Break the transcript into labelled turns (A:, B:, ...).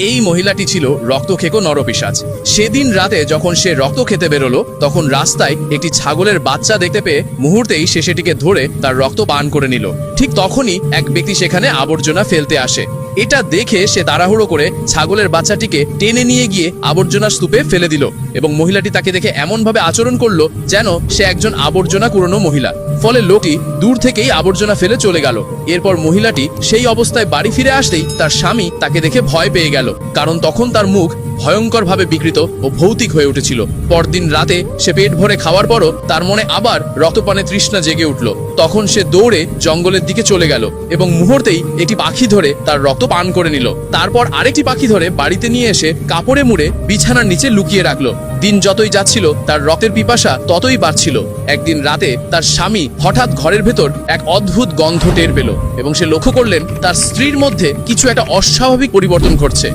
A: এই মহিলাটি ছিল রক্তখেকো নরপিশাচ। সেদিন রাতে যখন সে রক্ত খেতে বেরোলো, তখন রাস্তায় একটি ছাগলের বাচ্চা দেখতে পেয়ে মুহূর্তেই সে সেটিকে ধরে তার রক্ত পান করে নিল। ঠিক তখনই এক ব্যক্তি সেখানে আবর্জনা ফেলতে আসে। এটা দেখে সে তাড়াহুড়ো করে ছাগলের বাচ্চাটিকে টেনে নিয়ে গিয়ে আবর্জনা স্তূপে ফেলে দিল এবং মহিলাটি তাকে দেখে এমনভাবে আচরণ করলো যেন সে একজন আবর্জনা কুড়োনো মহিলা। ফলে লোকটি দূর থেকেই আবর্জনা ফেলে চলে গেল। এরপর মহিলাটি সেই অবস্থায় বাড়ি ফিরে আসতেই তার স্বামী তাকে দেখে ভয় পেয়ে গেল, কারণ তখন তার মুখ ভয়ঙ্করভাবে বিকৃত ও ভৌতিক হয়ে উঠেছিল। পরদিন রাতে সে পেট ভরে খাওয়ার পরও তার মনে আবার রক্তপানে তৃষ্ণা জেগে উঠল। তখন সে দৌড়ে জঙ্গলের দিকে চলে গেল এবং মুহূর্তেই একটি পাখি ধরে তার রক্ত পান করে নিল। তারপর আরেকটি পাখি ধরে বাড়িতে নিয়ে এসে কাপড়ে মুড়ে বিছানার নিচে লুকিয়ে রাখলো। দিন যতই যাচ্ছিল তার রক্তের পিপাসা ততই বাড়ছিল। একদিন রাতে তার স্বামী হঠাৎ ঘরের ভেতর এক অদ্ভুত গন্ধ টের পেল এবং সে লক্ষ্য করলেন তার স্ত্রীর মধ্যে কিছু একটা অস্বাভাবিক পরিবর্তন ঘটছে।